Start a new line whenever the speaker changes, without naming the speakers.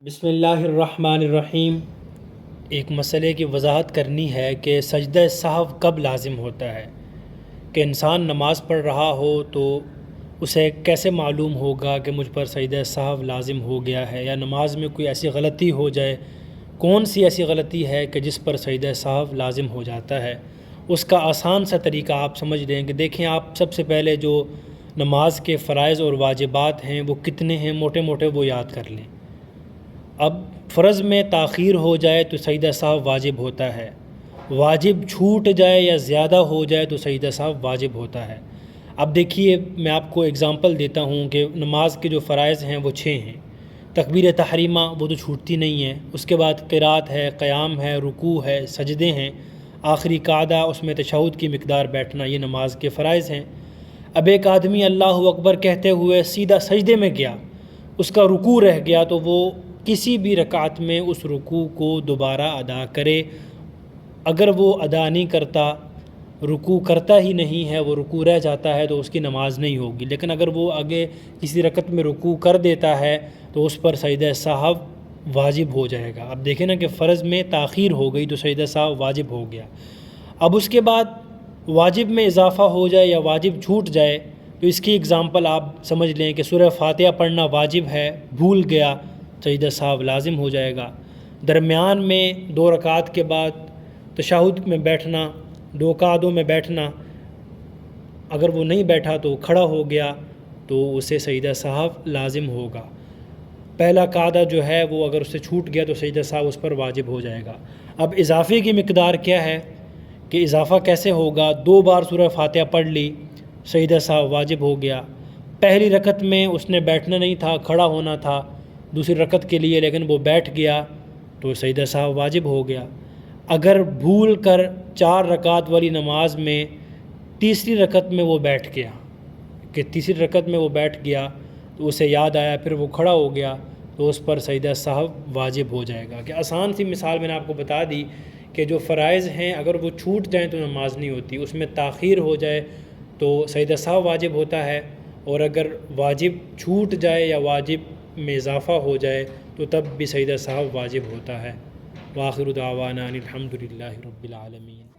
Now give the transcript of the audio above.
بسم اللہ الرحمن الرحیم۔ ایک مسئلے کی وضاحت کرنی ہے کہ سجدہ سہو کب لازم ہوتا ہے، کہ انسان نماز پڑھ رہا ہو تو اسے کیسے معلوم ہوگا کہ مجھ پر سجدہ سہو لازم ہو گیا ہے، یا نماز میں کوئی ایسی غلطی ہو جائے، کون سی ایسی غلطی ہے کہ جس پر سجدہ سہو لازم ہو جاتا ہے۔ اس کا آسان سا طریقہ آپ سمجھ لیں کہ دیکھیں، آپ سب سے پہلے جو نماز کے فرائض اور واجبات ہیں وہ کتنے ہیں، موٹے موٹے وہ یاد کر لیں۔ اب فرض میں تاخیر ہو جائے تو سجدہ سہو واجب ہوتا ہے، واجب چھوٹ جائے یا زیادہ ہو جائے تو سجدہ سہو واجب ہوتا ہے۔ اب دیکھیے، میں آپ کو اگزامپل دیتا ہوں کہ نماز کے جو فرائض ہیں وہ 6 ہیں۔ تکبیر تحریمہ وہ تو چھوٹتی نہیں ہے، اس کے بعد قرات ہے، قیام ہے، رکوع ہے، سجدے ہیں، آخری قعدہ اس میں تشہد کی مقدار بیٹھنا، یہ نماز کے فرائض ہیں۔ اب ایک آدمی اللہ اکبر کہتے ہوئے سیدھا سجدے میں گیا، اس کا رکوع رہ گیا، تو وہ کسی بھی رکعت میں اس رکوع کو دوبارہ ادا کرے۔ اگر وہ ادا نہیں کرتا، رکوع کرتا ہی نہیں ہے، وہ رکوع رہ جاتا ہے، تو اس کی نماز نہیں ہوگی۔ لیکن اگر وہ آگے کسی رکعت میں رکوع کر دیتا ہے تو اس پر سجدہ سہو واجب ہو جائے گا۔ اب دیکھیں نا کہ فرض میں تاخیر ہو گئی تو سجدہ سہو واجب ہو گیا۔ اب اس کے بعد واجب میں اضافہ ہو جائے یا واجب چھوٹ جائے تو اس کی اگزامپل آپ سمجھ لیں کہ سورہ فاتحہ پڑھنا واجب ہے، بھول گیا، سجدہ سہو لازم ہو جائے گا۔ درمیان میں 2 رکعت کے بعد تشہد میں بیٹھنا، 2 قعدوں میں بیٹھنا، اگر وہ نہیں بیٹھا تو کھڑا ہو گیا تو اسے سجدہ سہو لازم ہوگا۔ پہلا قعدہ جو ہے وہ اگر اس سے چھوٹ گیا تو سجدہ سہو اس پر واجب ہو جائے گا۔ اب اضافے کی مقدار کیا ہے، کہ اضافہ کیسے ہوگا؟ 2 بار سورہ فاتحہ پڑھ لی، سجدہ سہو واجب ہو گیا۔ پہلی رکعت میں اس نے بیٹھنا نہیں تھا، کھڑا ہونا تھا دوسری رکعت کے لیے، لیکن وہ بیٹھ گیا تو سجدہ سہو واجب ہو گیا۔ اگر بھول کر 4 رکعت والی نماز میں تیسری رکعت میں وہ بیٹھ گیا، کہ تیسری رکعت میں وہ بیٹھ گیا تو اسے یاد آیا، پھر وہ کھڑا ہو گیا تو اس پر سجدہ سہو واجب ہو جائے گا۔ کہ آسان سی مثال میں نے آپ کو بتا دی کہ جو فرائض ہیں اگر وہ چھوٹ جائیں تو نماز نہیں ہوتی، اس میں تاخیر ہو جائے تو سجدہ سہو واجب ہوتا ہے، اور اگر واجب چھوٹ جائے یا واجب میں اضافہ ہو جائے تو تب بھی سجدہ سہو واجب ہوتا ہے۔ وآخر دعوانا ان الحمد للہ رب العالمین۔